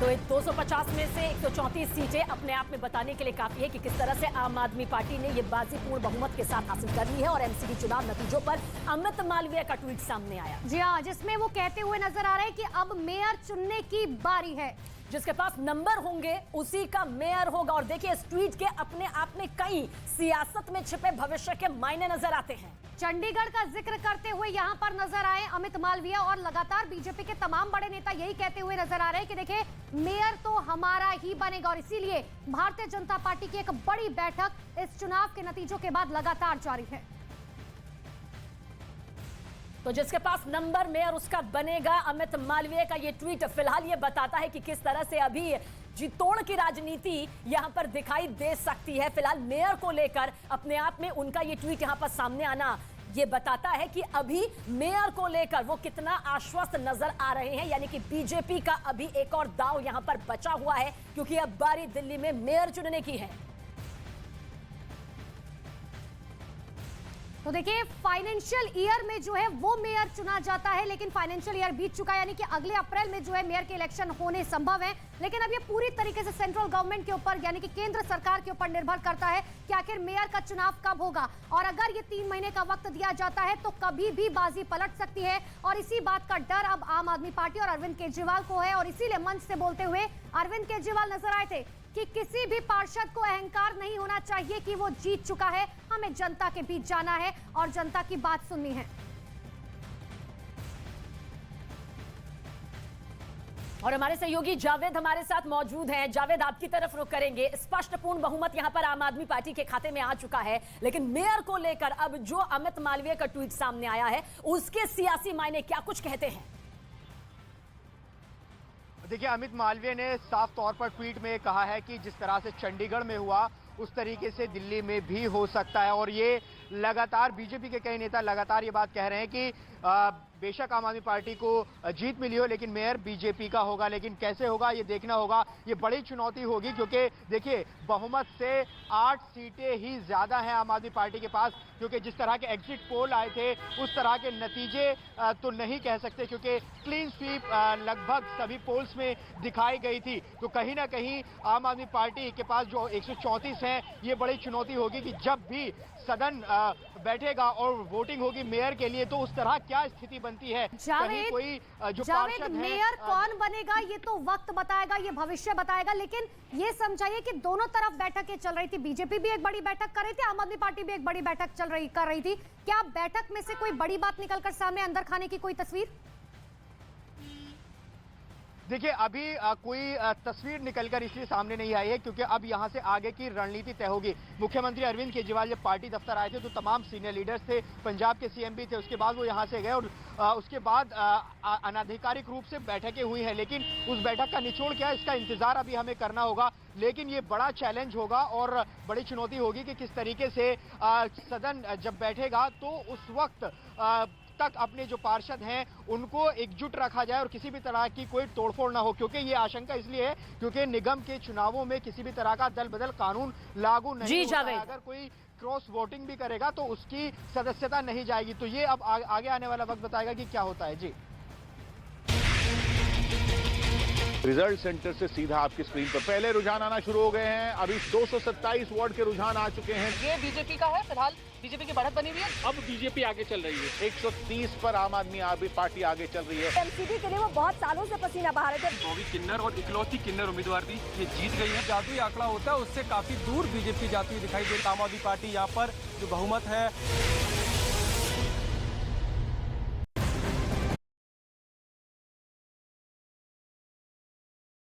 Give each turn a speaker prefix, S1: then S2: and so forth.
S1: तो 250 में से 134 सीटें अपने आप में बताने के लिए काफी है कि किस तरह से आम आदमी पार्टी ने ये बाजीपूर्ण बहुमत के साथ हासिल कर ली है। और एमसीडी चुनाव नतीजों पर अमित मालवीय का ट्वीट सामने आया।
S2: जी हाँ, जिसमें वो कहते हुए नजर आ रहे हैं कि अब मेयर चुनने की बारी है।
S1: जिसके पास नंबर होंगे उसी का मेयर होगा। और देखिए, इस ट्वीट के अपने आप में कई सियासत में छिपे भविष्य के मायने नजर आते हैं।
S2: चंडीगढ़ का जिक्र करते हुए यहां पर नजर आए अमित मालवीय और लगातार बीजेपी के तमाम बड़े नेता यही कहते हुए नजर आ रहे हैं कि देखिए, मेयर तो हमारा ही बनेगा। और इसीलिए भारतीय जनता पार्टी की एक बड़ी बैठक इस चुनाव के नतीजों के बाद लगातार जारी है।
S1: तो जिसके पास नंबर मेयर उसका बनेगा, अमित मालवीय का ये ट्वीट फिलहाल ये बताता है कि किस तरह से अभी जी तोड़ की राजनीति यहां पर दिखाई दे सकती है। फिलहाल मेयर को लेकर अपने आप में उनका ये ट्वीट यहां पर सामने आना ये बताता है कि अभी मेयर को लेकर वो कितना आश्वस्त नजर आ रहे हैं। यानी कि बीजेपी का अभी एक और दांव यहां पर बचा हुआ है, क्योंकि अब बारी दिल्ली में मेयर चुनने की है।
S2: तो देखिए, फाइनेंशियल ईयर में जो है वो मेयर चुना जाता है, लेकिन फाइनेंशियल ईयर बीत चुका है, यानी कि अगले अप्रैल में जो है मेयर के इलेक्शन होने संभव है। लेकिन अब ये पूरी तरीके से सेंट्रल गवर्नमेंट के ऊपर, यानी कि केंद्र सरकार के ऊपर निर्भर करता है कि आखिर मेयर का चुनाव कब होगा। और अगर ये 3 महीने का वक्त दिया जाता है तो कभी भी बाजी पलट सकती है। और इसी बात का डर अब आम आदमी पार्टी और अरविंद केजरीवाल को है। और इसीलिए मंच से बोलते हुए अरविंद केजरीवाल नजर आए थे कि किसी भी पार्षद को अहंकार नहीं होना चाहिए कि वो जीत चुका है। हमें जनता के बीच जाना है और जनता की बात सुननी है।
S1: और हमारे सहयोगी जावेद हमारे साथ मौजूद हैं। जावेद, आपकी तरफ रुख करेंगे। स्पष्टपूर्ण बहुमत यहां पर आम आदमी पार्टी के खाते में आ चुका है, लेकिन मेयर को लेकर अब जो अमित मालवीय का ट्वीट सामने आया है उसके सियासी मायने क्या कुछ कहते हैं?
S3: देखिए, अमित मालवीय ने साफ तौर पर ट्वीट में कहा है कि जिस तरह से चंडीगढ़ में हुआ उस तरीके से दिल्ली में भी हो सकता है। और ये लगातार बीजेपी के कई नेता लगातार ये बात कह रहे हैं कि बेशक आम आदमी पार्टी को जीत मिली हो, लेकिन मेयर बीजेपी का होगा। लेकिन कैसे होगा ये देखना होगा। ये बड़ी चुनौती होगी, क्योंकि देखिए, बहुमत से 8 सीटें ही ज्यादा हैं आम आदमी पार्टी के पास। क्योंकि जिस तरह के एग्जिट पोल आए थे उस तरह के नतीजे तो नहीं कह सकते, क्योंकि क्लीन स्वीप लगभग सभी पोल्स में दिखाई गई थी। तो कहीं ना कहीं आम आदमी पार्टी के पास जो 134 हैं, ये बड़ी चुनौती होगी कि जब भी सदन बैठेगा और वोटिंग होगी मेयर के लिए, तो उस तरह क्या स्थिति बनती है।
S2: जावेद,
S3: कोई जो
S2: जावेद, मेयर कौन बनेगा ये तो वक्त बताएगा, ये भविष्य बताएगा। लेकिन ये समझाइए कि दोनों तरफ बैठकें चल रही थी। बीजेपी भी एक बड़ी बैठक कर रही थी, आम आदमी पार्टी भी एक बड़ी बैठक कर रही थी। क्या बैठक में से कोई बड़ी बात निकलकर सामने अंदर खाने की कोई तस्वीर?
S3: देखिए, अभी कोई तस्वीर निकलकर इसलिए सामने नहीं आई है क्योंकि अब यहां से आगे की रणनीति तय होगी। मुख्यमंत्री अरविंद केजरीवाल जब पार्टी दफ्तर आए थे तो तमाम सीनियर लीडर्स थे, पंजाब के सीएम भी थे। उसके बाद वो यहां से गए और उसके बाद अनाधिकारिक रूप से बैठकें हुई हैं। लेकिन उस बैठक का निचोड़ क्या है, इसका इंतजार अभी हमें करना होगा। लेकिन ये बड़ा चैलेंज होगा और बड़ी चुनौती होगी कि किस तरीके से सदन जब बैठेगा तो उस वक्त तक अपने जो पार्षद हैं उनको एकजुट रखा जाए और किसी भी तरह की कोई तोड़फोड़ ना हो। क्योंकि ये आशंका इसलिए है क्योंकि निगम के चुनावों में किसी भी तरह का दल बदल कानून लागू नहीं होता है। अगर कोई क्रॉस वोटिंग भी करेगा तो उसकी सदस्यता नहीं जाएगी। तो ये अब आगे आने वाला वक्त बताएगा कि क्या होता है। जी,
S4: रिजल्ट सेंटर से सीधा आपकी स्क्रीन पर पहले रुझान आना शुरू हो गए हैं। अभी 227 वार्ड के रुझान आ चुके हैं।
S5: ये बीजेपी का है, फिलहाल बीजेपी की बढ़त बनी हुई है।
S6: अब बीजेपी आगे चल रही है।
S4: 130 पर आम आदमी पार्टी आगे चल रही है।
S1: एमसीडी के लिए वो बहुत सालों से पसीना बहा रहे थे।
S6: बॉबी किन्नर और इकलौती किन्नर उम्मीदवार भी ये जीत गई है। जादुई आंकड़ा होता है उससे काफी दूर बीजेपी जाती हुई दिखाई दे रही। आम आदमी पार्टी यहाँ पर जो बहुमत है